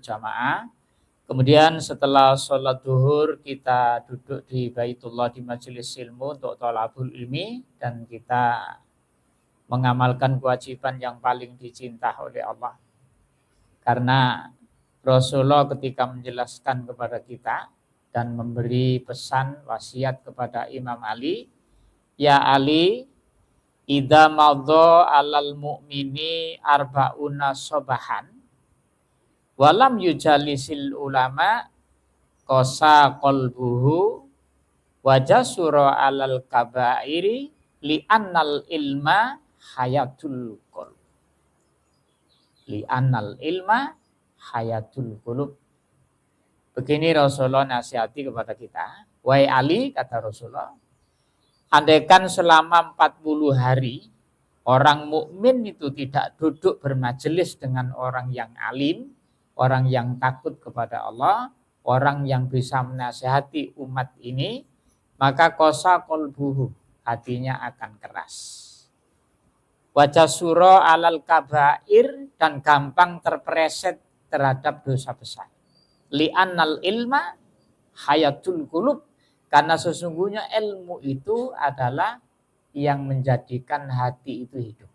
berjamaah. Kemudian setelah sholat duhur kita duduk di Baitullah di majelis ilmu untuk thalabul ilmi dan kita mengamalkan kewajiban yang paling dicinta oleh Allah. Karena Rasulullah ketika menjelaskan kepada kita dan memberi pesan wasiat kepada Imam Ali, ya Ali, idza madha alal mu'mini arba'una sobahan walam yujalisil ulama kosa qalbuhu wajasura alal kabairi li'annal ilma hayatul qulub. Li'annal ilma hayatul qulub. Begini Rasulullah nasihati kepada kita. Wahai Ali, kata Rasulullah, andaikan selama 40 hari orang mukmin itu tidak duduk bermajelis dengan orang yang alim, orang yang takut kepada Allah, orang yang bisa menasihati umat ini, maka kosa qalbuhu, hatinya akan keras. Wajah surah alal kabair, dan gampang terpreset terhadap dosa besar. Li'annal ilma hayatul qulub, karena sesungguhnya ilmu itu adalah yang menjadikan hati itu hidup.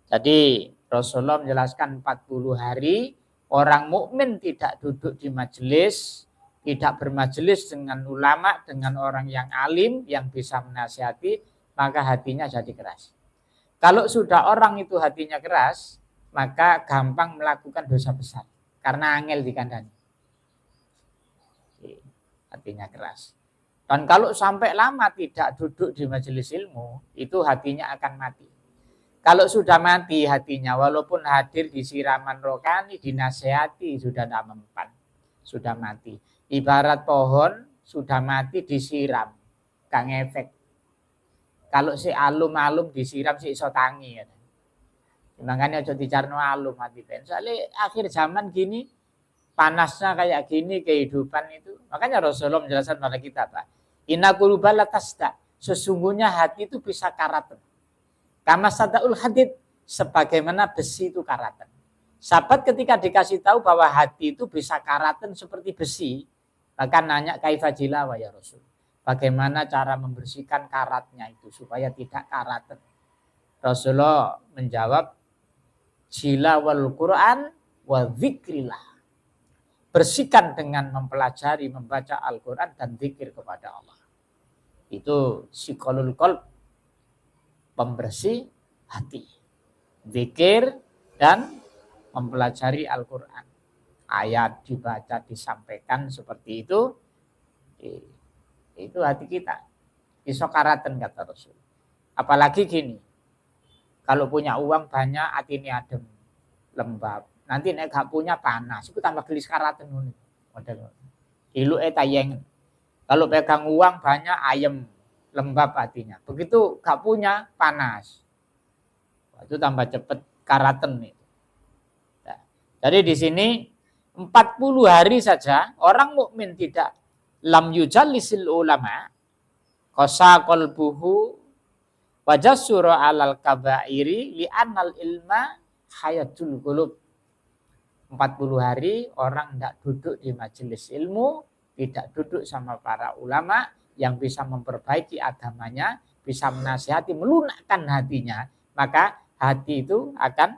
Jadi Rasulullah menjelaskan 40 hari orang mukmin tidak duduk di majelis, tidak bermajelis dengan ulama, dengan orang yang alim yang bisa menasihati, maka hatinya jadi keras. Kalau sudah orang itu hatinya keras, maka gampang melakukan dosa besar karena angel dikandani. Hatinya keras. Dan kalau sampai lama tidak duduk di majelis ilmu, itu hatinya akan mati. Kalau sudah mati hatinya, walaupun hadir di siraman rohani, dinasehati, sudah tidak mempan. Sudah mati. Ibarat pohon, sudah mati disiram. Gak ngefek. Kalau si alum-alum disiram, si iso tangi. Makanya aja dicarno alum mati. Soalnya akhir zaman gini, panasnya kayak gini kehidupan itu. Makanya Rasulullah menjelaskan pada kita, Pak. Inna quluba la tasda. Sesungguhnya hati itu bisa karatan. Kama sadaul hadid, sebagaimana besi itu karatan. Sahabat ketika dikasih tahu bahwa hati itu bisa karatan seperti besi, maka nanya kaifajila wa ya Rasul. Bagaimana cara membersihkan karatnya itu supaya tidak karatan? Rasulullah menjawab, jila wal Quran wa dzikrillah. Bersihkan dengan mempelajari, membaca Al-Quran dan zikir kepada Allah. Itu siqalul qalb, pembersih hati. Zikir dan mempelajari Al-Quran. Ayat dibaca, disampaikan seperti itu. Itu hati kita. Isokaratan kata Rasul. Apalagi gini. Kalau punya uang banyak, hati ini adem, lembab. Nanti nek gak punya panas, itu tambah gelis karatan ngono. Model. Ilu tayeng. Kalau pegang uang banyak ayem, lembab hatinya. Begitu gak punya panas. Itu tambah cepet karatan itu. Nah, jadi di sini 40 hari saja orang mukmin tidak lam yujalisil ulama qasa qalbuhu wajassura alal kabairi li'annal ilma hayatul qulub. 40 hari orang tidak duduk di majelis ilmu, tidak duduk sama para ulama yang bisa memperbaiki agamanya, bisa menasihati, melunakkan hatinya, maka hati itu akan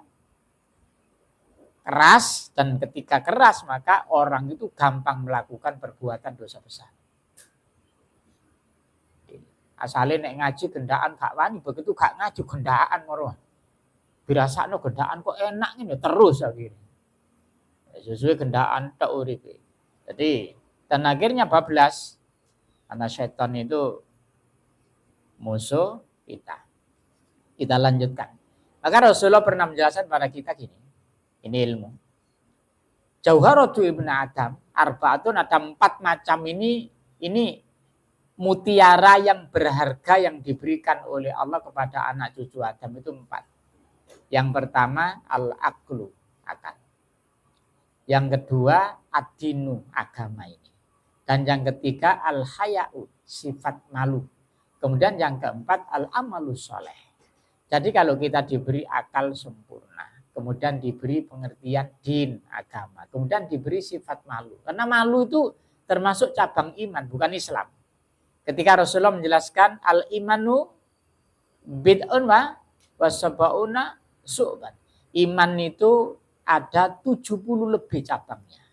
keras, dan ketika keras maka orang itu gampang melakukan perbuatan dosa besar. Asalnya nek ngaji gendaan gak wani, begitu gak ngaji gendaan moro. Dirasakno gendaan kok enak ngene terus akhirnya. Sesuai gendaan tok uripe. Jadi dan akhirnya bablas karena setan itu musuh kita. Kita lanjutkan. Maka Rasulullah pernah menjelaskan pada kita gini. Ini ilmu. Jauharatu ibnu Adam, arbaatun, ada 4 macam ini mutiara yang berharga yang diberikan oleh Allah kepada anak cucu Adam itu 4. Yang pertama al-aqlu, akal. Yang kedua ad-dinu, agama ini. Dan yang ketiga al-haya'u, sifat malu. Kemudian yang keempat al-amalu sholeh. Jadi kalau kita diberi akal sempurna, kemudian diberi pengertian din, agama, kemudian diberi sifat malu. Karena malu itu termasuk cabang iman, bukan Islam. Ketika Rasulullah menjelaskan al-imanu bid'un wa sab'una su'ban. Iman itu ada 70 lebih cabangnya.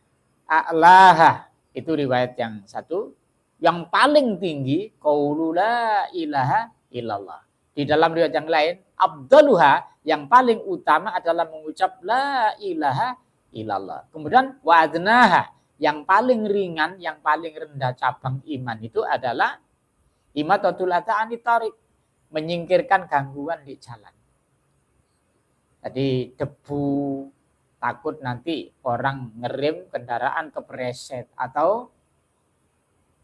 A'laha, itu riwayat yang satu. Yang paling tinggi qaulu la ilaha illallah. Di dalam riwayat yang lain, afdaluha, yang paling utama adalah mengucap la ilaha illallah. Kemudian wa adnaha, yang paling ringan, yang paling rendah cabang iman itu adalah imatatul adza anit thariq, menyingkirkan gangguan di jalan. Jadi debu, takut nanti orang ngerem kendaraan kepreset, atau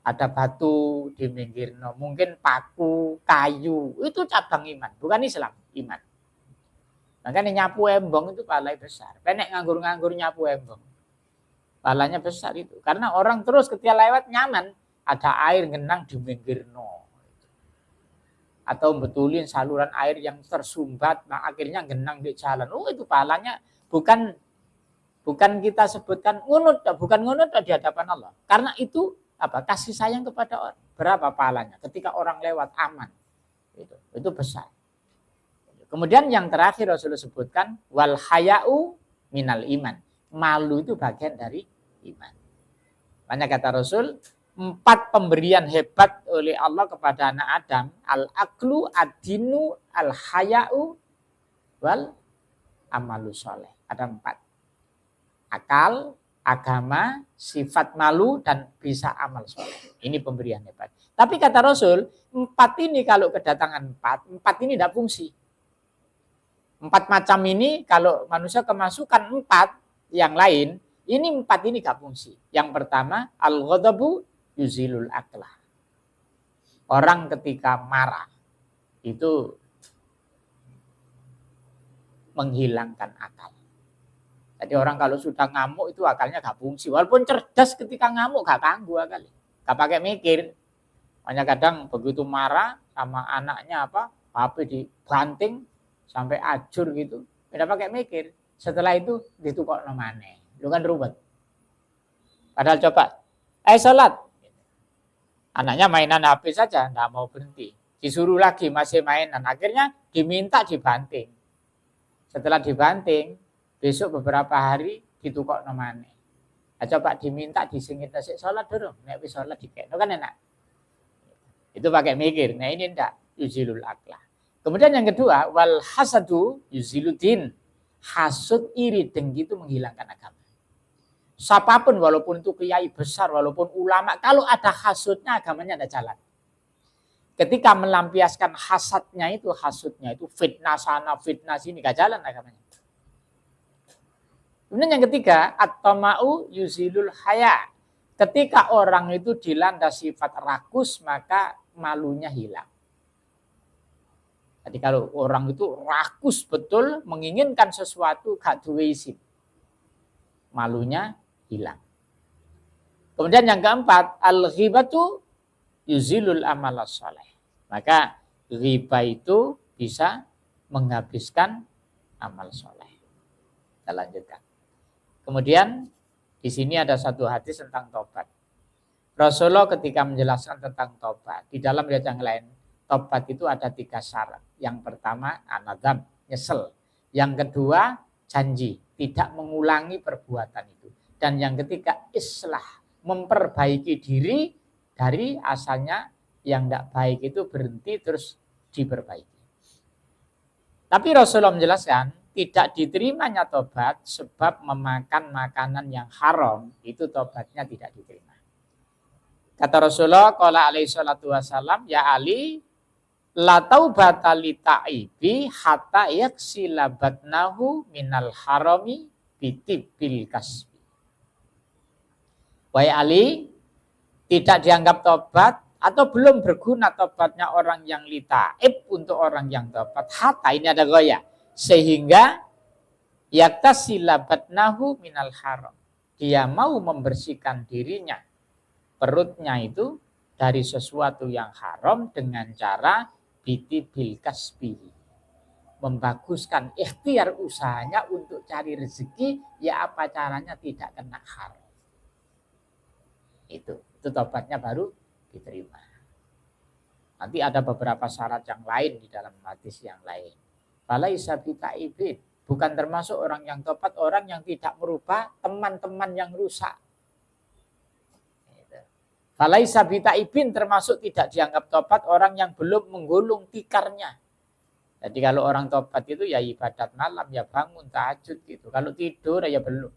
ada batu di minggirno, mungkin paku, kayu, itu cabang iman, bukan Islam, iman. Makanya nyapu embong itu pahalanya besar. Penek nganggur-nganggur nyapu embong, pahalanya besar itu. Karena orang terus ketika lewat nyaman, ada air ngenang di minggirno. Atau betulin saluran air yang tersumbat, nah akhirnya genang di jalan. Oh, itu pahalanya bukan kita sebutkan ngunut, bukan ngunut di hadapan Allah. Karena itu apa? Kasih sayang kepada orang. Berapa pahalanya ketika orang lewat aman. Itu besar. Kemudian yang terakhir Rasulullah sebutkan wal haya'u minal iman. Malu itu bagian dari iman. Banyak kata Rasul, 4 pemberian hebat oleh Allah kepada anak Adam, al-aklu, ad-dinu, al-haya'u, wal amalu soleh. Ada 4. Akal, agama, sifat malu, dan bisa amal soleh. Ini pemberian hebat. Tapi kata Rasul, 4 ini kalau kedatangan 4 ini tidak fungsi. 4 macam ini kalau manusia kemasukan 4 yang lain, ini 4 ini gak fungsi. Yang pertama, al-ghadabu yuzilul aklah. Orang ketika marah itu menghilangkan akal. Jadi orang kalau sudah ngamuk itu akalnya gak fungsi. Walaupun cerdas ketika ngamuk gak ganggu akal. Gak pakai mikir. Hanya kadang begitu marah sama anaknya HP dibanting sampai ajur gitu. Tidak pakai mikir. Setelah itu ditukok nomane. Lu kan rubet. Padahal coba, sholat. Anaknya mainan HP saja, tidak mau berhenti. Disuruh lagi masih mainan. Akhirnya diminta dibanting. Setelah dibanting, besok beberapa hari ditukok nomane. Nah, coba diminta disingit nasi sholat dulu. Nek wis sholat dikekno kan enak. Itu pakai mikir. Nah ini enggak yuzilul aklah. Kemudian yang kedua, wal hasadu yuziludin. Hasud, iri, dengki itu menghilangkan agama. Siapapun walaupun itu kiai besar, walaupun ulama, kalau ada hasudnya agamanya tidak jalan. Ketika melampiaskan hasudnya itu fitnah sana, fitnah sini, gak jalan agamanya. Kemudian yang ketiga, at-tama'u yuzilul haya. Ketika orang itu dilanda sifat rakus, maka malunya hilang. Jadi kalau orang itu rakus betul, menginginkan sesuatu, gak duwe isin, malunya hilang. Kemudian yang keempat, al-ghibatu yuzilul amal saleh. Maka ghibah itu bisa menghabiskan amal soleh. Kita lanjutkan. Kemudian di sini ada satu hadis tentang tobat. Rasulullah ketika menjelaskan tentang tobat, di dalam riwayat yang lain, tobat itu ada 3 syarat. Yang pertama, anadzam, nyesel. Yang kedua, janji, tidak mengulangi perbuatan itu. Dan yang ketiga, islah, memperbaiki diri dari asalnya yang tidak baik itu berhenti terus diperbaiki. Tapi Rasulullah menjelaskan, tidak diterimanya tobat sebab memakan makanan yang haram, itu tobatnya tidak diterima. Kata Rasulullah, qala alaihi salatu wasallam, ya Ali, la taubata li ta'ibi hatta yaksila batnahu minal harami bitibbil kasbi. Wahai Ali, tidak dianggap tobat atau belum berguna tobatnya orang yang litaib untuk orang yang tobat. Hatta, ini ada goya, sehingga yaktasila batnahu minal haram. Dia mau membersihkan dirinya, perutnya itu dari sesuatu yang haram dengan cara biti bil kasbi, membaguskan ikhtiar usahanya untuk cari rezeki, ya apa caranya tidak kena haram. Itu tobatnya baru diterima. Nanti ada beberapa syarat yang lain di dalam hadis yang lain. Falaisa bita'ibin, bukan termasuk orang yang tobat, orang yang tidak merubah teman-teman yang rusak. Falaisa bita'ibin termasuk tidak dianggap tobat orang yang belum menggulung tikarnya. Jadi kalau orang tobat itu ya ibadat malam, ya bangun tahajud gitu. Kalau tidur ya belum.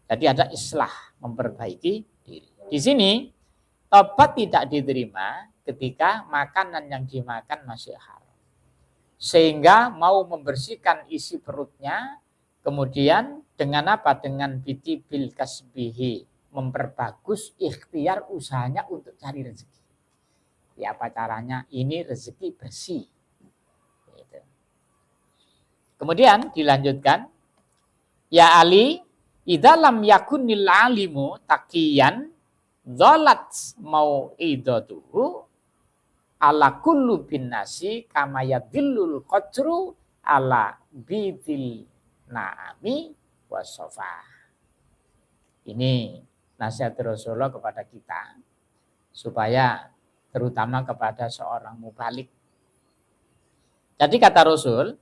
Jadi ada islah, memperbaiki diri. Di sini tobat tidak diterima ketika makanan yang dimakan masih haram. Sehingga mau membersihkan isi perutnya, kemudian dengan apa? Dengan bitibil kasbihi, memperbagus ikhtiar usahanya untuk cari rezeki. Ya apa caranya? Ini rezeki bersih. Gitu. Kemudian dilanjutkan, ya Ali, idalam yakunil alimu taqiyan dhalat mau'idatuhu ala kullu bin nasi kama yadillul qadru ala bidil na'ami wasofa. Ini nasihat Rasulullah kepada kita, supaya terutama kepada seorang mubalik. Jadi kata Rasul,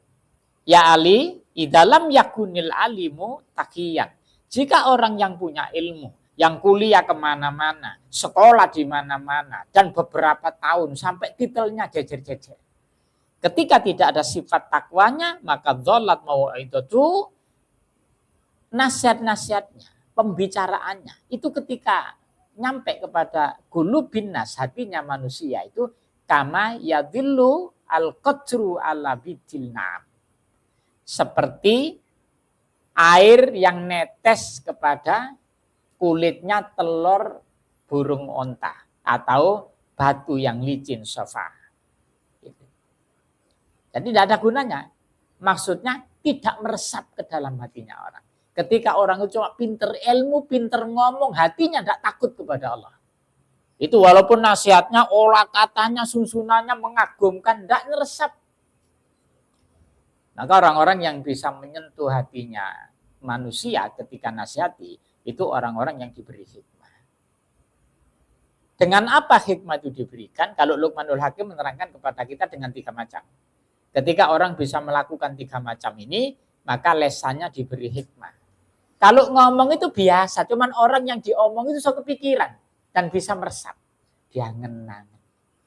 ya Ali, idalam yakunil alimu taqiyan. Jika orang yang punya ilmu, yang kuliah kemana-mana, sekolah di mana-mana, dan beberapa tahun sampai titelnya jejer-jejer. Ketika tidak ada sifat takwanya, maka dhalat mau'idatu, nasihat-nasihatnya, pembicaraannya, itu ketika nyampe kepada gulubin nas, hatinya manusia itu, kama yadillu al-qadru ala bidil na'am. Seperti air yang netes kepada kulitnya telur burung onta atau batu yang licin sofa. Jadi tidak ada gunanya. Maksudnya tidak meresap ke dalam hatinya orang. Ketika orang itu cuma pinter ilmu, pinter ngomong, hatinya tidak takut kepada Allah. Itu walaupun nasihatnya, olah katanya, susunannya mengagumkan, tidak meresap. Maka orang-orang yang bisa menyentuh hatinya manusia ketika nasihati, itu orang-orang yang diberi hikmah. Dengan apa hikmah itu diberikan? Kalau Luqmanul Hakim menerangkan kepada kita dengan 3 macam. Ketika orang bisa melakukan 3 macam ini, maka lesannya diberi hikmah. Kalau ngomong itu biasa, cuman orang yang diomong itu so kepikiran dan bisa meresap. Dia ngenang,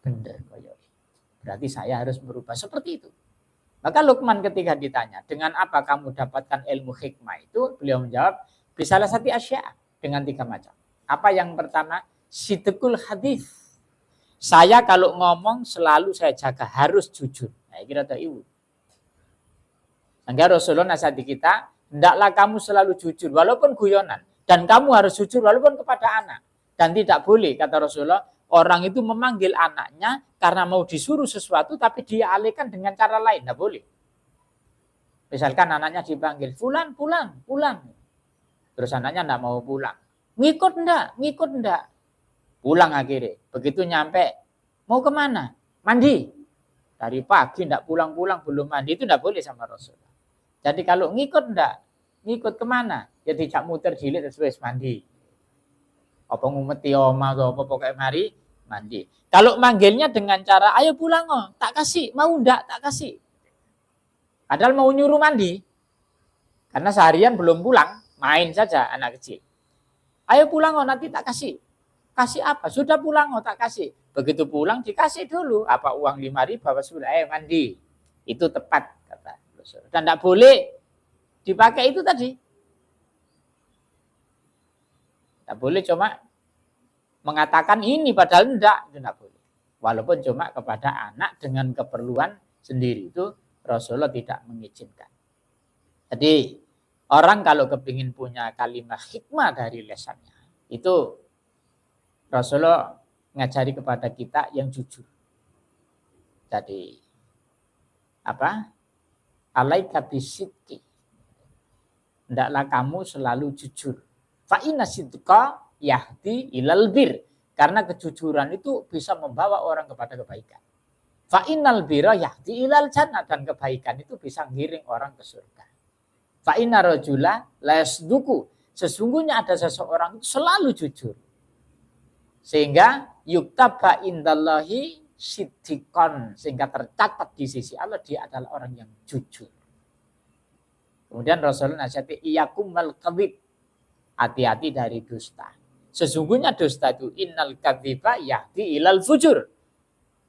bener koyok. Berarti saya harus berubah seperti itu. Maka Luqman ketika ditanya, dengan apa kamu dapatkan ilmu hikmah itu? Beliau menjawab, bisalah satu asya, dengan 3 macam. Apa yang pertama? Sidqul hadis. Saya kalau ngomong selalu saya jaga, harus jujur. Nah, kira ada ibu. Sehingga Rasulullah nasihati kita, hendaklah kamu selalu jujur, walaupun guyonan. Dan kamu harus jujur, walaupun kepada anak. Dan tidak boleh, kata Rasulullah, orang itu memanggil anaknya karena mau disuruh sesuatu, tapi dia alihkan dengan cara lain. Tidak boleh. Misalkan anaknya dipanggil, Fulan, pulang, pulang. Terus anaknya tidak mau pulang. Ngikut enggak. Pulang akhirnya. Begitu nyampe, mau kemana? Mandi. Dari pagi tidak pulang-pulang, belum mandi. Itu tidak boleh sama Rasulullah. Jadi kalau ngikut enggak? Ngikut kemana? Ya tidak muter jilid terus mandi. Apa ngumeti oma atau apa pokoknya mari mandi. Kalau manggilnya dengan cara, ayo pulang oh, tak kasih. Mau enggak? Tak kasih. Padahal mau nyuruh mandi. Karena seharian belum pulang. Main saja anak kecil. Ayo pulang oh, nanti tak kasih. Kasih apa? Sudah pulang oh, tak kasih. Begitu pulang dikasih dulu. Apa uang 5.000 apa sudah? Ayo mandi. Itu tepat kata. Dan tidak boleh dipakai itu tadi. Tidak boleh cuma mengatakan ini padahal tidak. Itu tidak boleh. Walaupun cuma kepada anak dengan keperluan sendiri, itu Rasulullah tidak mengizinkan. Jadi orang kalau kepingin punya kalimat hikmah dari lesannya, itu Rasulullah ngajari kepada kita yang jujur. Jadi apa? Alaika bisidqi. Hendaklah kamu selalu jujur. Fa inna sidqa yahdi ilal bir. Karena kejujuran itu bisa membawa orang kepada kebaikan. Fa innal birra yahdi ilal jannah, dan kebaikan itu bisa ngiring orang ke surga. Fa inna rajula la yasduku, sesungguhnya ada seseorang itu selalu jujur. Sehingga yuktaba indallahi siddiqon, sehingga tercatat di sisi Allah dia adalah orang yang jujur. Kemudian Rasulullah nasihati iyakum wal kadhib, hati-hati dari dusta. Sesungguhnya dusta itu innal kadhiba yahdi ilal fujur.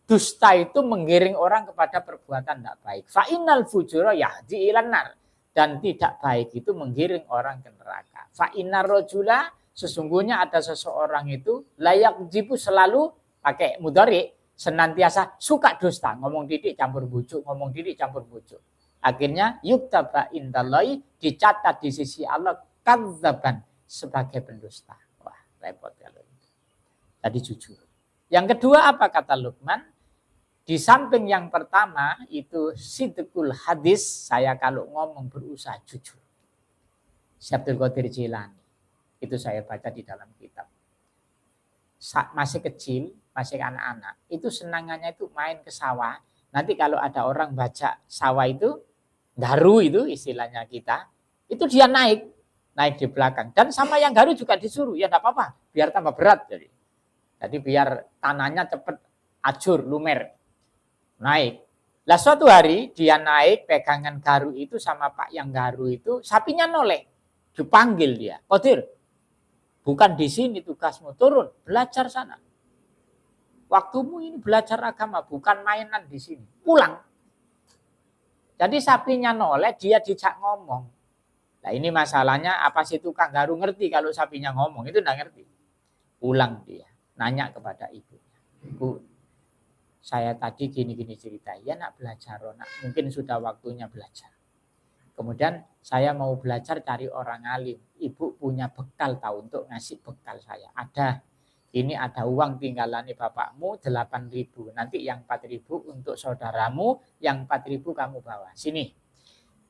Dusta itu menggiring orang kepada perbuatan tidak baik. Fa innal fujura yahdi ilan nar, dan tidak baik itu menggiring orang ke neraka. Fa innar rajula, sesungguhnya ada seseorang itu layak jibu, selalu pakai mudhari, senantiasa suka dusta, ngomong didik campur bujuk, ngomong didik campur bujuk. Akhirnya yuktaba indallahi, dicatat di sisi Allah kadzaban, sebagai pendusta. Wah, repot kalau itu. Tadi jujur. Yang kedua apa kata Luqman? Di samping yang pertama itu sidqul hadis, saya kalau ngomong berusaha jujur. Syekh Abdul Qadir Jilani, itu saya baca di dalam kitab. Masih kecil, masih anak-anak, itu senangannya itu main ke sawah. Nanti kalau ada orang baca sawah itu, garu itu istilahnya kita, itu dia naik di belakang. Dan sama yang garu juga disuruh, ya enggak apa-apa, biar tambah berat. Jadi biar tanahnya cepat ajur, lumer. Naik. Lah suatu hari dia naik pegangan garu itu sama Pak yang garu itu, sapinya noleh. Dipanggil dia. Qadir, bukan di sini tugasmu, turun, belajar sana. Waktumu ini belajar agama, bukan mainan di sini. Pulang. Jadi sapinya noleh, dia dijak ngomong. Nah ini masalahnya, apa sih tukang garu ngerti kalau sapinya ngomong? Itu enggak ngerti. Pulang dia, nanya kepada ibunya. Bu, saya tadi gini-gini cerita, ya nak belajar, nak mungkin sudah waktunya belajar. Kemudian saya mau belajar cari orang alim. Ibu punya bekal tahu untuk ngasih bekal saya. Ini ada uang tinggalannya bapakmu 8.000. Nanti yang 4.000 untuk saudaramu, yang 4.000 kamu bawa. Sini.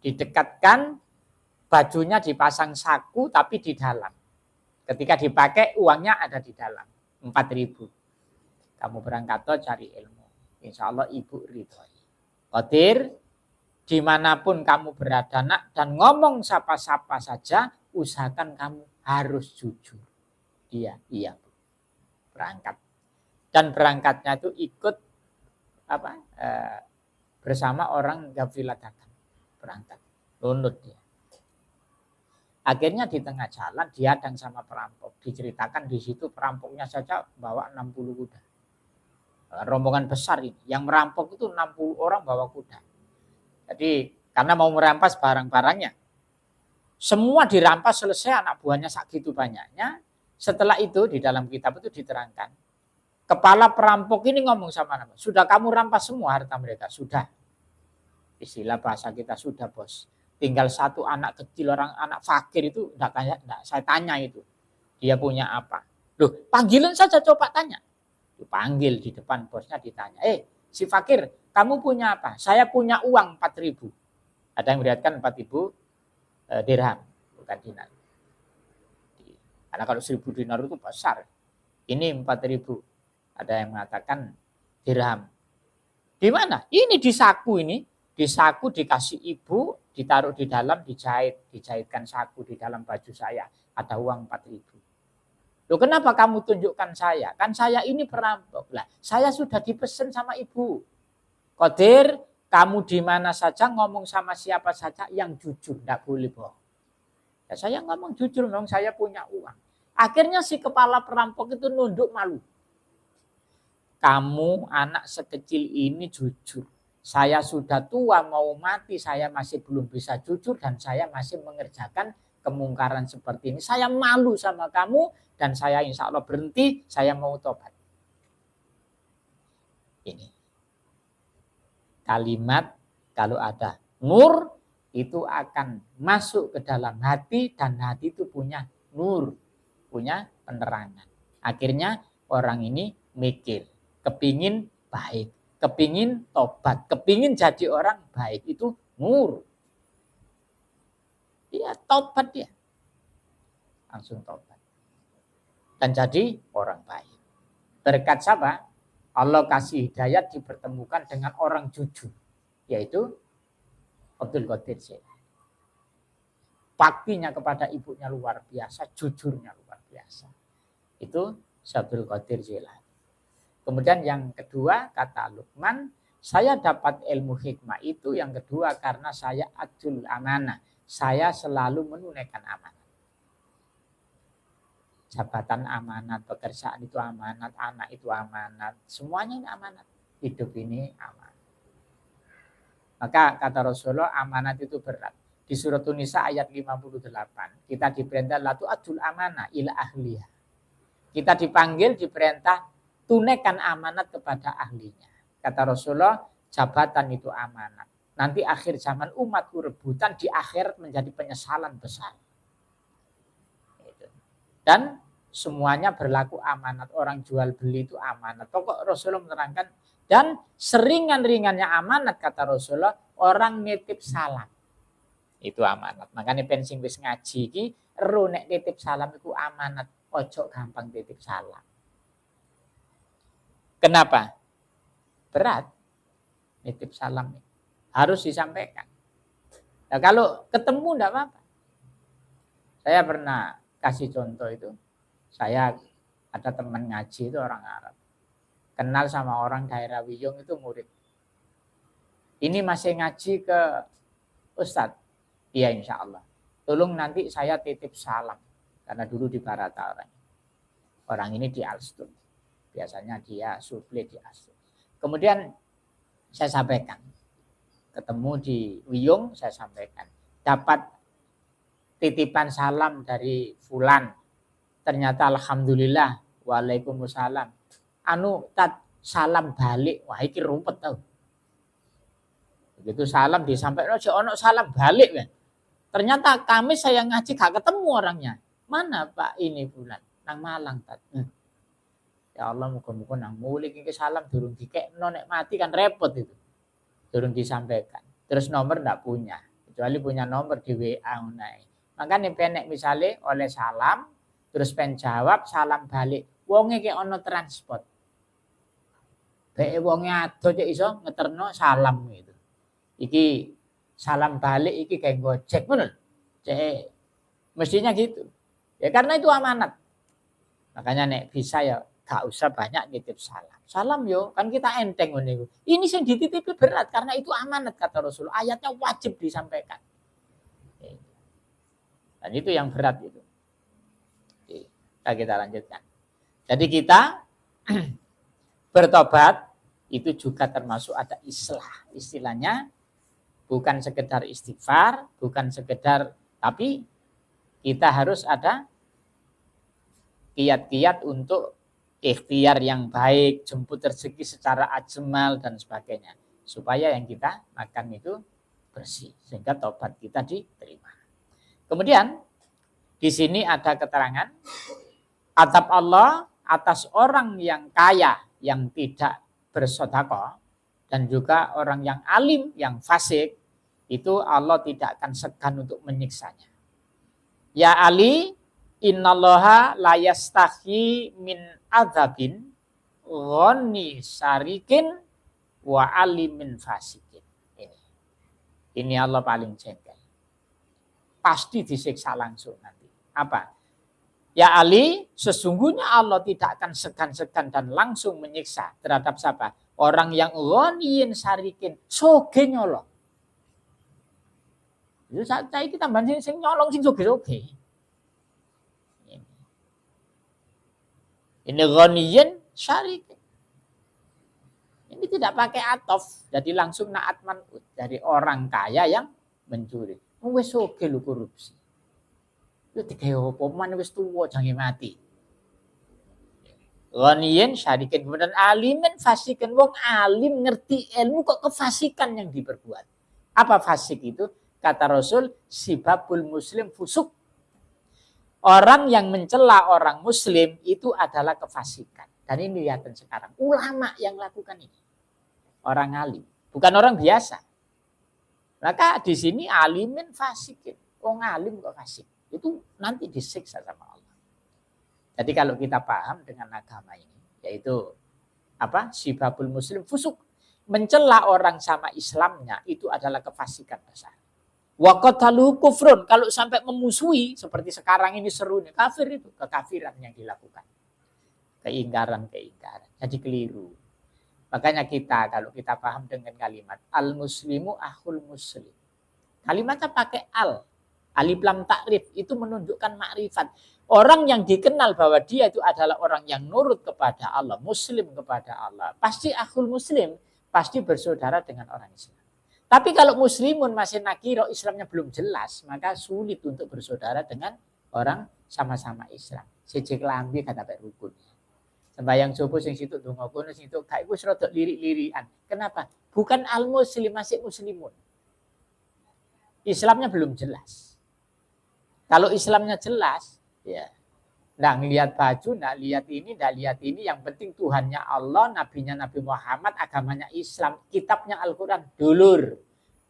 Didekatkan, bajunya dipasang saku tapi di dalam. Ketika dipakai uangnya ada di dalam. 4.000. Kamu berangkat tuh cari ilmu. Insya Allah ibu ridhoi. Qadir, dimanapun kamu berada nak, dan ngomong siapa-siapa saja, usahakan kamu harus jujur. Dia, iya bu. Berangkat. Dan berangkatnya itu ikut bersama orang gafilatakan. Berangkat. Lunut dia. Akhirnya di tengah jalan dihadang sama perampok. Diceritakan di situ perampoknya saja bawa 60 kuda. Rombongan besar ini. Yang merampok itu 60 orang bawa kuda. Jadi karena mau merampas barang-barangnya. Semua dirampas selesai, anak buahnya segitu banyaknya. Setelah itu di dalam kitab itu diterangkan. Kepala perampok ini ngomong sama nama. Sudah kamu rampas semua harta mereka? Sudah. Istilah bahasa kita sudah bos. Tinggal satu anak kecil, anak fakir itu enggak, saya tanya itu. Dia punya apa? Loh, panggilan saja coba tanya. Dipanggil di depan bosnya ditanya. Si fakir, kamu punya apa? Saya punya uang 4.000. Ada yang melihatkan 4.000 dirham, bukan dinar. Karena kalau 1.000 dinar itu besar. Ini 4.000. Ada yang mengatakan dirham. Di mana? Ini di saku ini. Di saku dikasih ibu, ditaruh di dalam, dijahitkan saku di dalam baju saya. Ada uang 4.000. Loh kenapa kamu tunjukkan saya? Kan saya ini perampok. Lah, saya sudah dipesan sama ibu. Qadir, kamu di mana saja ngomong sama siapa saja yang jujur, tidak boleh bohong. Ya, saya ngomong jujur, memang saya punya uang. Akhirnya si kepala perampok itu nunduk malu. Kamu anak sekecil ini jujur. Saya sudah tua mau mati, saya masih belum bisa jujur dan saya masih mengerjakan kemungkaran seperti ini. Saya malu sama kamu dan saya insya Allah berhenti, saya mau tobat. Ini. Kalimat kalau ada nur itu akan masuk ke dalam hati dan hati itu punya nur, punya penerangan. Akhirnya orang ini mikir, kepingin baik, kepingin tobat, kepingin jadi orang baik, itu nur. Dia tobat dia. Langsung tobat. Dan jadi orang baik. Berkat siapa? Allah kasih hidayat dipertemukan dengan orang jujur, yaitu Abdul Qadir Jailani. Baktinya kepada ibunya luar biasa, jujurnya luar biasa. Itu Abdul Qadir Jailani. Kemudian yang kedua, kata Luqman, saya dapat ilmu hikmah itu yang kedua karena saya adul amanah. Saya selalu menunaikan amanat. Jabatan amanat, pekerjaan itu amanat, anak itu amanat. Semuanya ini amanat. Hidup ini amanat. Maka kata Rasulullah, amanat itu berat. Di surat Nisa ayat 58, kita diperintah latu adul amanah ila ahliya. Kita dipanggil, diperintah, tunaikan amanat kepada ahlinya. Kata Rasulullah, jabatan itu amanat. Nanti akhir zaman umatku rebutan, di akhirat menjadi penyesalan besar. Dan semuanya berlaku amanat. Orang jual beli itu amanat. Pokok Rasulullah menerangkan, dan seringan-ringannya amanat, kata Rasulullah, orang nitip salam. Itu amanat. Makanya penting wis ngaji iki, ero nek nitip salam itu amanat. Ojo gampang titip salam. Kenapa? Berat. Nitip salam harus disampaikan. Nah, kalau ketemu enggak apa-apa. Saya pernah kasih contoh itu. Saya ada teman ngaji itu orang Arab. Kenal sama orang daerah Wiyung itu murid. Ini masih ngaji ke Ustadz. Iya insya Allah. Tolong nanti saya titip salam. Karena dulu di Barata orang. Orang ini di Alstom. Biasanya dia suplai di Alstom. Kemudian saya sampaikan. Ketemu di Wiyung, saya sampaikan. Dapat titipan salam dari Fulan. Ternyata alhamdulillah. Waalaikumsalam. Anu tat salam balik. Wah iki rumpet tau. Begitu salam disampaikan. Ono salam balik kan. Ternyata kami saya ngaji gak ketemu orangnya. Mana Pak ini Fulan? Nang Malang tat. Ya Allah muga-muga nang mulik iki salam durung dikekno nek mati kan repot itu. Durung disampaikan. Terus nomor enggak punya. Kecuali punya nomor di WA ngono. Makanya penek misalnya oleh salam terus pen jawab salam balik. Wonge ki ono transport. Bae wonge ado cek iso ngeterno salam gitu. Iki salam balik iki kayak Gojek ngono. Cek mestinya gitu. Ya karena itu amanat. Makanya nek bisa ya gak usah banyak nitip salam. Salam yo, kan kita enteng ngene. Ini yang dititipi berat karena itu amanat kata Rasul. Ayatnya wajib disampaikan. Dan itu yang berat itu. Kita lanjutkan. Jadi kita bertobat itu juga termasuk ada islah. Istilahnya bukan sekedar istighfar, bukan sekedar, tapi kita harus ada kiat-kiat untuk ikhtiar yang baik, jemput rezeki secara ajmal dan sebagainya. Supaya yang kita makan itu bersih. Sehingga tobat kita diterima. Kemudian di sini ada keterangan adab Allah atas orang yang kaya yang tidak bersedekah dan juga orang yang alim yang fasik itu Allah tidak akan segan untuk menyiksanya. Ya Ali, innallaha la yastahi min adzabin ghani syarikin wa alimin fasikin. Ini Allah paling jengkel. Pasti disiksa langsung nanti. Apa? Ya Ali, sesungguhnya Allah tidak akan segan-segan dan langsung menyiksa terhadap siapa? Orang yang ghaniyin syarikin, soge nyolong. Itu saya kita tambahin sing nyolong sing soge-soge. Ini ghaniyin syarikin. Ini tidak pakai atof, jadi langsung naat man'ut dari orang kaya yang mencuri. Wes soge lu korupsi. Itu digawe apa man wis tuwa jange mati. Ghaniyin syarikin kemudian alimin fasikan. Wong alim ngerti ilmu kok kefasikan yang diperbuat. Apa fasik itu? Kata Rasul, sibabul muslim fusuk. Orang yang mencela orang muslim itu adalah kefasikan. Dan ini lihat sekarang. Ulama yang lakukan ini. Orang alim. Bukan orang biasa. Maka di sini alimin fasikin. Wong alim kok fasik. Itu nanti disiksa sama Allah. Jadi kalau kita paham dengan agama ini. Yaitu Sibabul muslim fusuk. Mencela orang sama Islamnya itu adalah kefasikan besar. Wa qatalu kufrun, kalau sampai memusuhi seperti sekarang ini serunya kafir, itu kekafiran yang dilakukan. Keingkaran. Jadi keliru. Makanya kita kalau kita paham dengan kalimat al-muslimu akhul muslim. Kalimatnya pakai al. Alif lam takrif itu menunjukkan makrifat. Orang yang dikenal bahwa dia itu adalah orang yang nurut kepada Allah, muslim kepada Allah, pasti akhul muslim, pasti bersaudara dengan orang Islam. Tapi kalau muslimun masih nakiro, Islamnya belum jelas, maka sulit untuk bersaudara dengan orang sama-sama Islam. Sejak lambi kata Pak Rukun. Sembayang subuh sing situ donga kono sing situ gak iku rodok lirik-lirikan. Kenapa? Bukan al-muslim, masih muslimun. Islamnya belum jelas. Kalau Islamnya jelas, ya, nggak ngelihat baju, nggak lihat ini, yang penting Tuhannya Allah, nabinya Nabi Muhammad, agamanya Islam, kitabnya Al-Quran, dulur,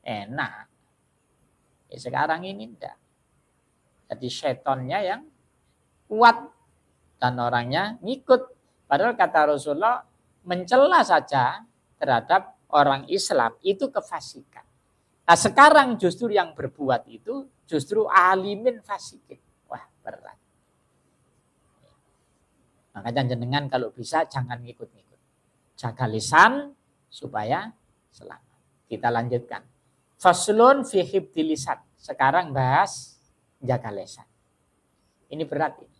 enak. Ya, sekarang ini enggak. Jadi setonnya yang kuat dan orangnya ngikut. Padahal kata Rasulullah, mencela saja terhadap orang Islam itu kefasikan. Nah sekarang justru yang berbuat itu justru alimin fasikin. Wah berat. Makanya jenengan kalau bisa jangan ngikut-ngikut. Jaga lisan supaya selamat. Kita lanjutkan. Faslun fi hibdil lisan. Sekarang bahas jaga lisan. Ini berat ini.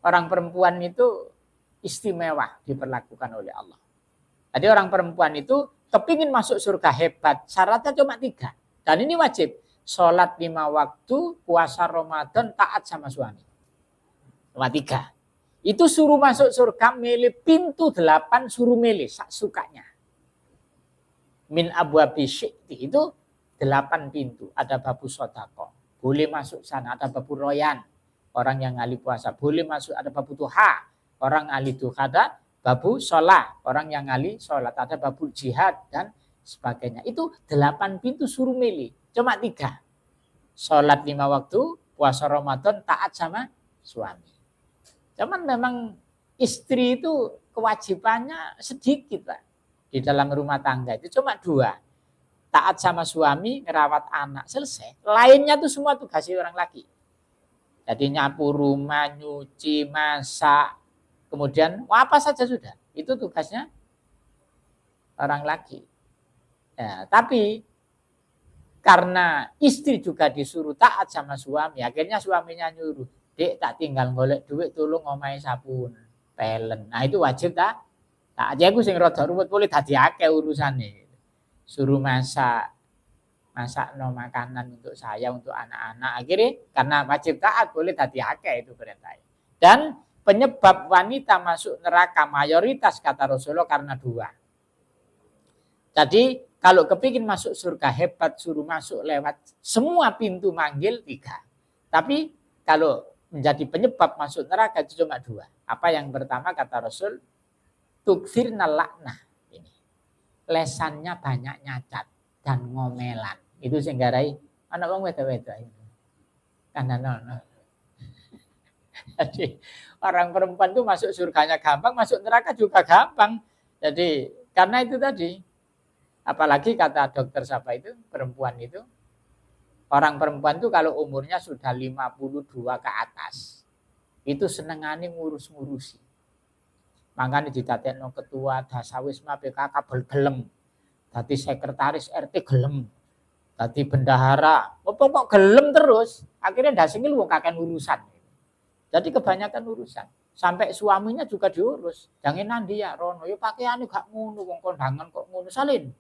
Orang perempuan itu istimewa diperlakukan oleh Allah. Jadi orang perempuan itu kepingin masuk surga hebat, syaratnya cuma 3. Dan ini wajib. Sholat 5 waktu, puasa Ramadan, taat sama suami. Cuma 3. Itu suruh masuk surga, milih pintu 8, suruh milih, sukanya. Min abwabi syi'ti, itu 8 pintu. Ada babu sodako, boleh masuk sana. Ada babu royan, orang yang ahli puasa. Boleh masuk, ada babu duha, orang ahli duha. Ada babu sholat, orang yang ahli sholat. Ada babu jihad dan sebagainya. Itu 8 pintu suruh milih. Cuma 3. Sholat 5 waktu, puasa Ramadan, taat sama suami. Cuman memang istri itu kewajibannya sedikit, Pak. Di dalam rumah tangga itu cuma 2. Taat sama suami, ngerawat anak, selesai. Lainnya tuh semua tugasnya orang laki. Jadi nyapu rumah, nyuci, masak, kemudian apa saja sudah. Itu tugasnya orang laki. Ya, tapi karena istri juga disuruh taat sama suami, akhirnya suaminya nyuruh, "Dek, tak tinggal golek duit, tolong omahe sabun, pelen." Nah, itu wajib tak? Tak aja aku sing rada ruwet boleh dadi akeh urusane. Suruh masak no makanan untuk saya, untuk anak-anak. Akhirnya karena wajib taat boleh dadi akeh itu perintahnya. Dan penyebab wanita masuk neraka mayoritas kata Rasulullah karena 2. Jadi kalau kepingin masuk surga hebat, suruh masuk lewat semua pintu manggil 3. Tapi kalau menjadi penyebab masuk neraka itu cuma 2. Apa yang pertama kata Rasul? Tukfirna laknah. Ini. Lesannya banyak nyacat dan ngomelan. Itu sing garai anak wong wedok-wedok itu. Karena jadi orang perempuan itu masuk surganya gampang, masuk neraka juga gampang. Jadi karena itu tadi. Apalagi kata dokter siapa itu, perempuan itu, orang perempuan itu kalau umurnya sudah 52 ke atas, itu senengane ngurus-ngurusi. Makanya didadekno ketua Dasawisma PKK gelem, dadi sekretaris RT gelem, dadi bendahara, kok gelem terus, akhirnya dasingi lu kakek urusan. Jadi kebanyakan urusan. Sampai suaminya juga diurus. Jangan dia Rono, yo pakaiane gak ngono, wong kondangan kok ngono salin.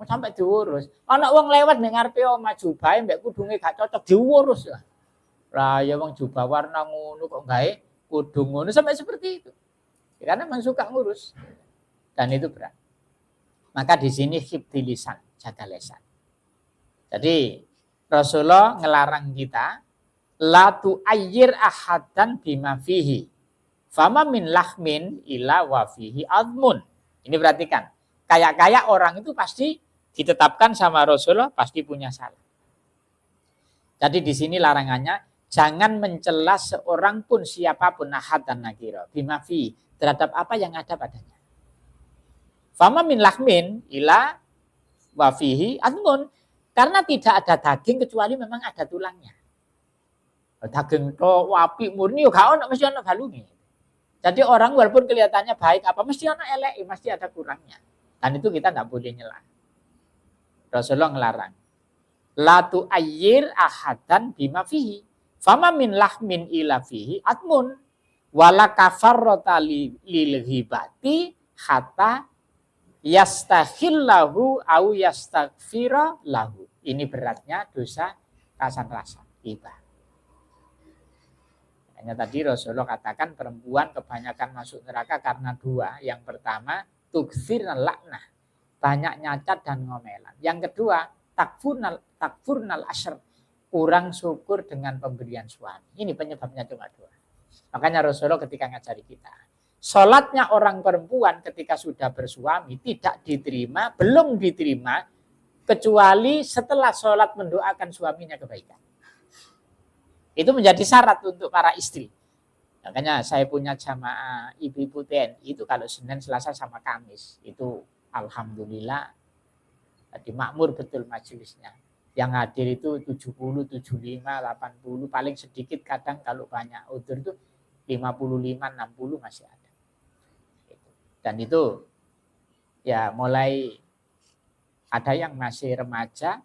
Sampai diurus. Anak wong lewat ning ngarepe omah jubahe mbek kudunge gak cocok diurus ya. Lah ya wong jubah warna ngono kok gawe kudung ngono sampai seperti itu. Karena memang suka ngurus. Dan itu berat. Maka di sini hifdzil lisan, jaga lisan. Jadi Rasulullah ngelarang kita la tu'ayyir ahadan bima fihi. Fama min lahmin ila wa fihi admun. Ini perhatikan. Kayak orang itu pasti ditetapkan sama Rasulullah pasti punya salah. Jadi di sini larangannya jangan mencela seorang pun siapapun ahad dan nakira bima fi terhadap apa yang ada padanya. Fama min lahmin ila wa fihi admun. Karena tidak ada daging kecuali memang ada tulangnya. Daging to wapi murni yo gak ono mesti ono balunge. Jadi orang walaupun kelihatannya baik apa mesti ono elek, mesti ada kurangnya. Dan itu kita enggak boleh nyela. Rasulullah ngelarang. La tu'ayyir ahadan bima fihi. Fama min lahmin ila fihi atmun. Wala kafarrota lil ghibati hatta yastakhillahu au yastaghfira lahu. Ini beratnya dosa rasan-rasan ghibah. Hanya tadi Rasulullah katakan perempuan kebanyakan masuk neraka karena dua. Yang pertama, tukfirnal laknah. Banyak nyacat dan ngomelan. Yang kedua, takfurnal asyr. Kurang syukur dengan pemberian suami. Ini penyebabnya cuma dua. Makanya Rasulullah ketika ngajari kita. Sholatnya orang perempuan ketika sudah bersuami tidak diterima, belum diterima. Kecuali setelah sholat mendoakan suaminya kebaikan. Itu menjadi syarat untuk para istri. Makanya saya punya jamaah ibu-ibu TNI itu kalau Senin, Selasa sama Kamis. Itu alhamdulillah tadi makmur betul majelisnya. Yang hadir itu 70, 75, 80. Paling sedikit kadang kalau banyak udzur itu 55, 60 masih ada. Dan itu ya mulai ada yang masih remaja,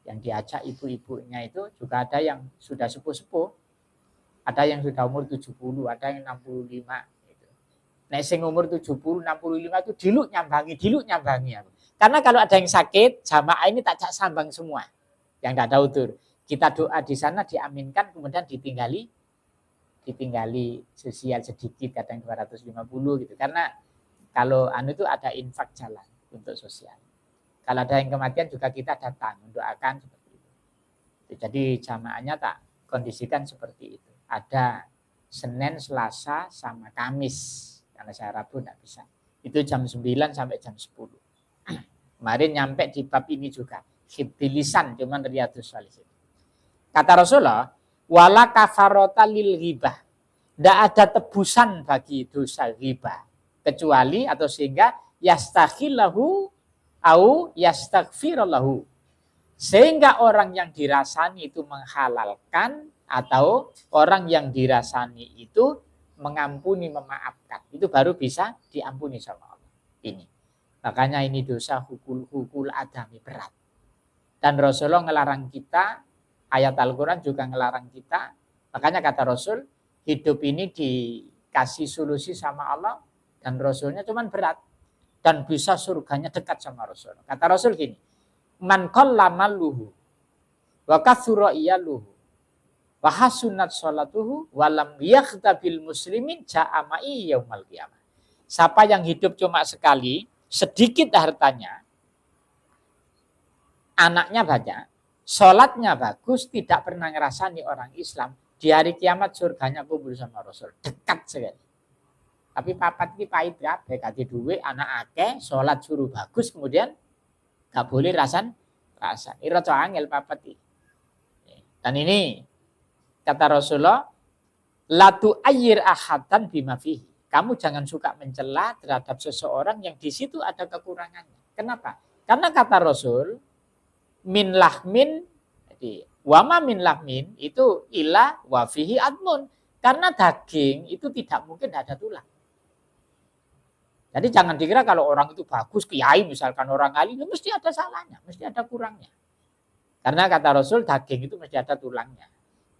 yang diajak ibu-ibunya itu juga ada yang sudah sepuh-sepuh, ada yang sudah umur 70, ada yang 65 gitu. Nek sing umur 70, 65 itu diluk nyambangi. Karena kalau ada yang sakit, jamaah ini tak sambang semua. Yang tidak ada udzur. Kita doa di sana diaminkan kemudian ditinggali sosial sedikit kadang 250 gitu. Karena kalau itu ada infak jalan untuk sosial. Kalau ada yang kematian juga kita datang mendoakan seperti itu. Jadi jamaahnya tak kondisikan seperti itu. Ada Senin, Selasa, sama Kamis. Karena saya Rabu tidak bisa. Itu jam 9 sampai jam 10. Kemarin nyampe di bab ini juga. Hibdilisan, cuman Riyadhus Shalihin. Kata Rasulullah, wala kafarota lil ghibah. Tidak ada tebusan bagi dosa ghibah. Kecuali atau sehingga yastakhillahu au yastaghfirallahu. Sehingga orang yang dirasani itu menghalalkan atau orang yang dirasani itu mengampuni, memaafkan. Itu baru bisa diampuni sama Allah. Ini. Makanya ini dosa hukul adami berat. Dan Rasulullah ngelarang kita, ayat Al-Quran juga ngelarang kita. Makanya kata Rasul, hidup ini dikasih solusi sama Allah dan Rasulnya cuman berat. Dan bisa surganya dekat sama Rasul. Kata Rasul gini, man qalla maluhu wa kathura iyaluhu wa hasunat sholatuhu wa lam yaghtabil muslimin ja'a ma'i yaumal qiyamah. Siapa yang hidup cuma sekali, sedikit hartanya, anaknya banyak, sholatnya bagus, tidak pernah ngerasani orang Islam, di hari kiamat surganya kumpul sama Rasul. Dekat sekali. Tapi papat ini pahit kabeh, kate duwe anak akeh, sholat suruh bagus, kemudian gak boleh rasa. Ini rada angel papat iki. Dan ini kata Rasulullah, la tu'ayyir ahadan bima fihi. Kamu jangan suka mencela terhadap seseorang yang di situ ada kekurangannya. Kenapa? Karena kata Rasul, min lahmin, jadi wama min lahmin itu ila wa fihi admun. Karena daging itu tidak mungkin ada tulang. Jadi jangan dikira kalau orang itu bagus, kiai misalkan orang alim, mesti ada salahnya, mesti ada kurangnya. Karena kata Rasul daging itu mesti ada tulangnya.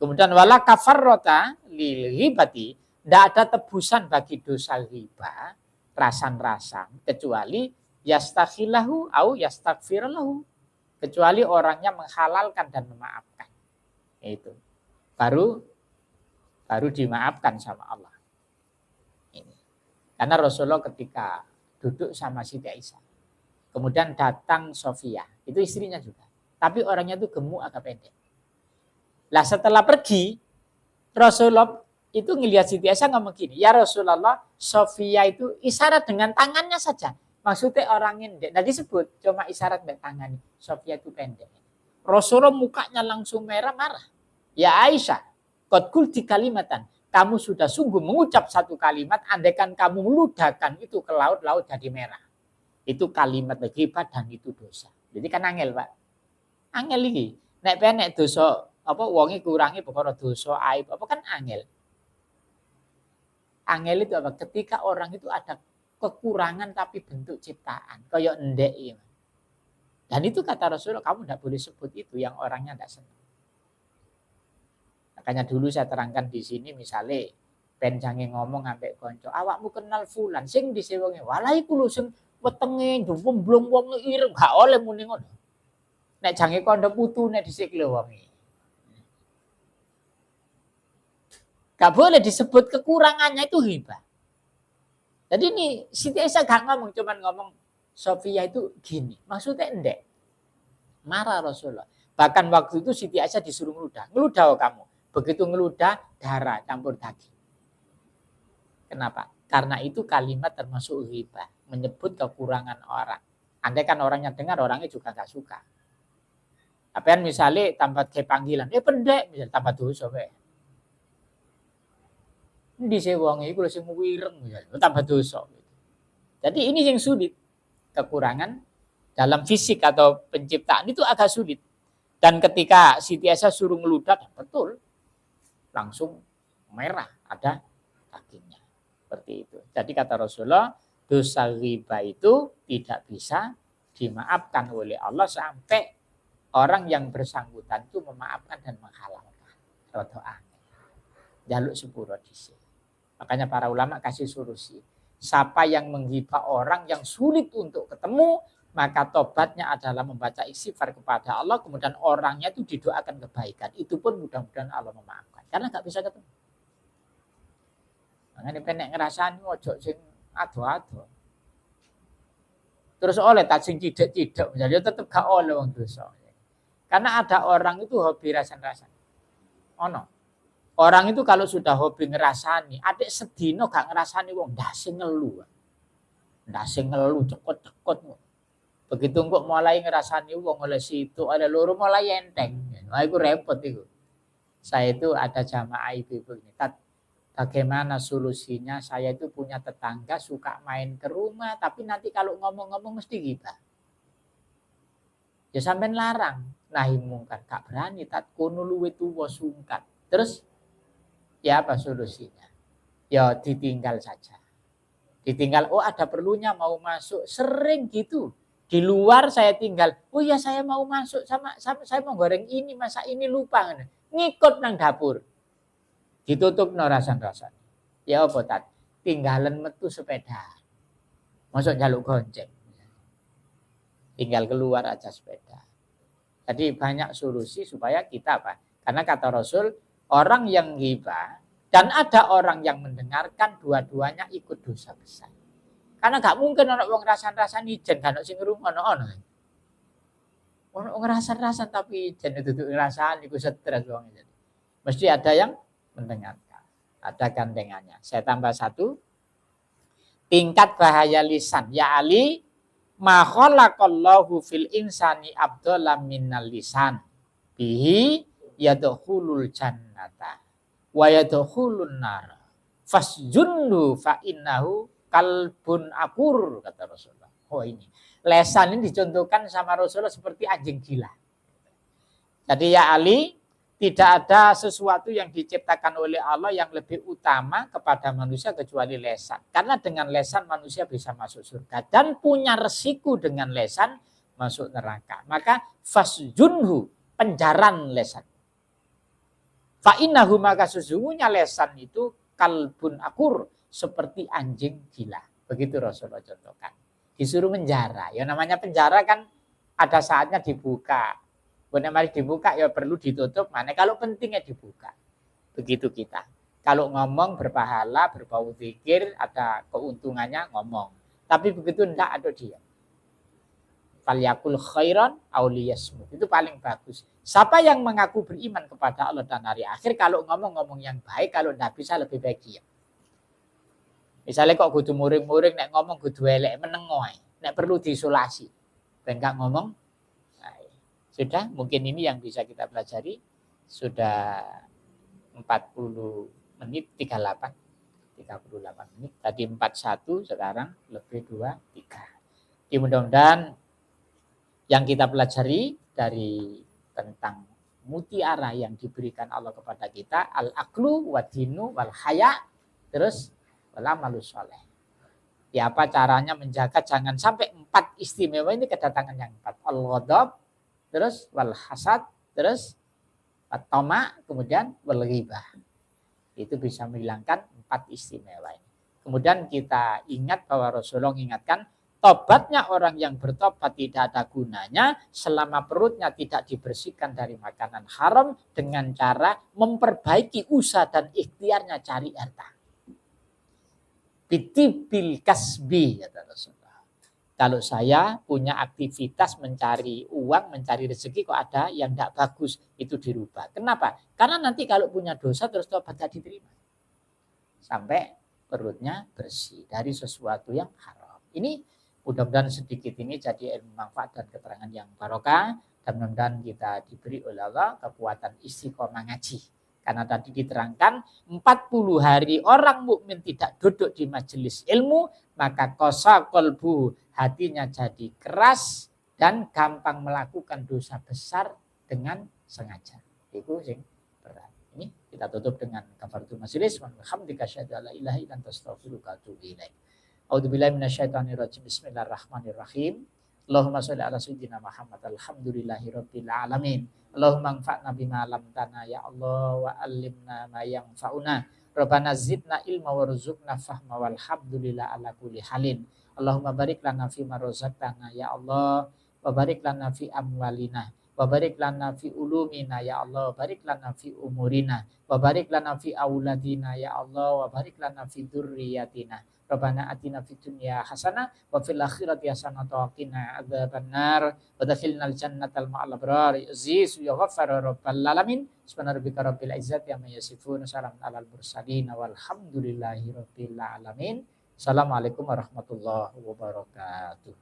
Kemudian wala kafarrota lil ghibati, tidak ada tebusan bagi dosa ghibah, rasan-rasan, kecuali yastakhilahu au yastaghfirallahu. Kecuali orangnya menghalalkan dan memaafkan. Itu. Baru dimaafkan sama Allah. Karena Rasulullah ketika duduk sama Siti Aisyah, kemudian datang Sofia, itu istrinya juga. Tapi orangnya itu gemuk agak pendek. Lah setelah pergi, Rasulullah itu ngelihat Siti Aisyah ngomong gini, ya Rasulullah, Sofia itu isyarat dengan tangannya saja. Maksudnya orang pendek. Nah disebut cuma isyarat dengan tangan. Sofia itu pendek. Rasulullah mukanya langsung merah marah. Ya Aisyah, qad qulti kalimatan. Kamu sudah sungguh mengucap satu kalimat, andaikan kamu meludahkan itu ke laut, laut jadi merah. Itu kalimat ghibah dan itu dosa. Jadi kan angel, Pak. Angel iki. Nek penek dosa apa wonge kurangi perkara dosa aib apa kan angel. Angel itu apa? Ketika orang itu ada kekurangan tapi bentuk ciptaan, kayak endek ya. Dan itu kata Rasulullah, kamu tidak boleh sebut itu yang orangnya tidak senang. Makanya dulu saya terangkan di sini misalnya ben jange ngomong ambek konco, awakmu kenal fulan sing disewonge. Walah iku lho sing wetenge njumblong wong ireng gak oleh muni ngono. Nek jange kandha putune dhisik lho wonge. Gak boleh disebut kekurangannya itu hibah. Jadi ini Siti Aisyah gak ngomong, cuman ngomong Sofia itu gini. Maksudnya endek. Marah Rasulullah. Bahkan waktu itu Siti Aisyah disuruh ngeludah. Ngeludah kamu. Begitu ngeludah, darah campur daging. Kenapa? Karena itu kalimat termasuk hibah. Menyebut kekurangan orang. Andai kan orangnya dengar, orangnya juga gak suka. Apa yang misalnya tanpa kayak panggilan. Pendek. Misalnya tanpa dosa. Di sewonge iku lho sing wireng tambah dosa. Jadi ini yang sulit. Kekurangan dalam fisik atau penciptaan itu agak sulit. Dan ketika Siti Aisyah suruh ngeludah, betul. Langsung merah, ada dagingnya. Seperti itu. Jadi kata Rasulullah, dosa riba itu tidak bisa dimaafkan oleh Allah sampai orang yang bersangkutan itu memaafkan dan menghalalkan. Rodoa. Jaluk sepuro dhisik. Makanya para ulama kasih solusi. Siapa yang menghibah orang yang sulit untuk ketemu, maka tobatnya adalah membaca istighfar kepada Allah. Kemudian orangnya itu didoakan kebaikan. Itu pun mudah-mudahan Allah memaafkan. Karena gak bisa ketemu. Makanya penek ngerasani ojo sing ado-ado. Terus oleh tak sing cidak-cidak. Jadi tetap gak oleh wong dosa. Karena ada orang itu hobi rasan-rasan. Ono. Orang itu kalau sudah hobi ngerasani, adik sedino gak ngerasani wong ndase ngelu. Ndase ngelu cekot-cekot. Begitu kok mulai ngerasani wong oleh situ, ada loro mulai enteng. Wah itu repot itu. Saya itu ada jamaah ibu-ibu ini. Bagaimana solusinya? Saya itu punya tetangga suka main ke rumah, tapi nanti kalau ngomong-ngomong mesti gibah. Ya sampean larang, nahi mungkar gak berani, tat kono luwe tuwa sungkan. Terus ya apa solusinya? Ya ditinggal saja. Ditinggal, oh ada perlunya mau masuk. Sering gitu. Di luar saya tinggal, oh ya saya mau masuk sama saya mau goreng ini, masa ini lupa. Ngikut nang dapur. Ditutup no rasan-rasan. Ya apa tat? Tinggalan metu sepeda. Masuk jaluk gonceng. Tinggal keluar aja sepeda. Jadi banyak solusi supaya kita apa? Karena kata Rasul, orang yang ghibah dan ada orang yang mendengarkan dua-duanya ikut dosa besar. Karena gak mungkin orang wong rasan-rasan ijen kan sing ngrungokno ono. Ono rasan-rasan tapi ijen itu ngerasan iku stres wong itu. Mesti ada yang mendengarkan. Ada gandengannya. Saya tambah satu. Tingkat bahaya lisan. Ya Ali, ma khalaqallahu fil insani abdallam minnal lisan. Bihi yadkhulul jannata wa yadkhulun nar. Fasjunhu fa innahu kalbun akur, kata Rasulullah. Oh ini. Lesan ini dicontohkan sama Rasulullah seperti anjing gila. Jadi ya Ali, tidak ada sesuatu yang diciptakan oleh Allah yang lebih utama kepada manusia kecuali lesan. Karena dengan lesan manusia bisa masuk surga. Dan punya resiko dengan lesan masuk neraka. Maka fasjunhu, penjaran lesan. Fa'innahu, maka sesungguhnya lesan itu kalbun akur, seperti anjing gila. Begitu Rasulullah contohkan. Disuruh menjara. Ya namanya penjara kan ada saatnya dibuka. Benar mari dibuka ya perlu ditutup. Mana kalau pentingnya dibuka. Begitu kita. Kalau ngomong berpahala, berbau zikir, ada keuntungannya ngomong. Tapi begitu enggak ada dia. Falyakul khairan auliyasmut. Itu paling bagus. Siapa yang mengaku beriman kepada Allah dan hari akhir, kalau ngomong yang baik, kalau enggak bisa lebih baik dia. Misalnya kok kudu muring-muring, nek ngomong kudu elek menengoy, nek perlu diisolasi. Ben gak ngomong. Nah, sudah, mungkin ini yang bisa kita pelajari. Sudah 40 menit 38 menit. Tadi 41, sekarang lebih 2, 3. Mudah-mudahan yang kita pelajari dari tentang mutiara yang diberikan Allah kepada kita, al-aqlu wa dinu wal haya, terus wal amalus soleh. Ya, apa caranya menjaga jangan sampai 4 istimewa ini kedatangan yang 4. Al-ghadab, terus wal hasad, terus at-tama, kemudian wal ghibah. Itu bisa menghilangkan 4 istimewa ini. Kemudian kita ingat bahwa Rasulullah mengingatkan tobatnya orang yang bertobat tidak ada gunanya selama perutnya tidak dibersihkan dari makanan haram dengan cara memperbaiki usaha dan ikhtiarnya cari harta. Bitibil kasbi, kata Rasulullah. Kalau saya punya aktivitas mencari uang, mencari rezeki kok ada yang tidak bagus, itu dirubah. Kenapa? Karena nanti kalau punya dosa terus tobat tidak diterima. Sampai perutnya bersih dari sesuatu yang haram. Ini mudah-mudahan sedikit ini jadi ilmu manfaat dan keterangan yang barokah. Dan mudah-mudahan kita diberi oleh Allah kekuatan istiqomah ngaji. Karena tadi diterangkan 40 hari orang mukmin tidak duduk di majelis ilmu, maka qasa qalbu, hatinya jadi keras dan gampang melakukan dosa besar dengan sengaja. Itu sing berat. Ini kita tutup dengan kafaratul majelis. Walhamdulillah asyhadu an la ilaha illa anta astaghfiruka wa atubu ilaik. A'udzubillahi minasyaitonirrajim. Bismillahirrahmanirrahim. Allahumma sholli ala sayyidina Muhammad. Alhamdulillahirabbil alamin. Allahumma anfa'na bima 'allamtana ya Allah wa 'allimna ma yanfa'una. Rabbana zidna ilma warzuqna fahma walhamdulillah ala kulli halin. Allahumma barik lana fi ma razaqtana ya Allah wa barik lana fi amwalina wa barik lana fi ulumina ya Allah, barik lana fi umurina wa barik lana fi auladina ya Allah wa barik lana fi dzurriyyatina. Rabbana atina fid dunya hasanah wa fil akhirati hasanah wa qina adzabannar wa adkhilnal jannatal ma'al abrar. Aziz ya ghaffar rabbal alamin. Subhana rabbika rabbil izzati amma yasifun, salamun alal mursalin walhamdulillahi rabbil alamin. Assalamualaikum warahmatullahi wabarakatuh.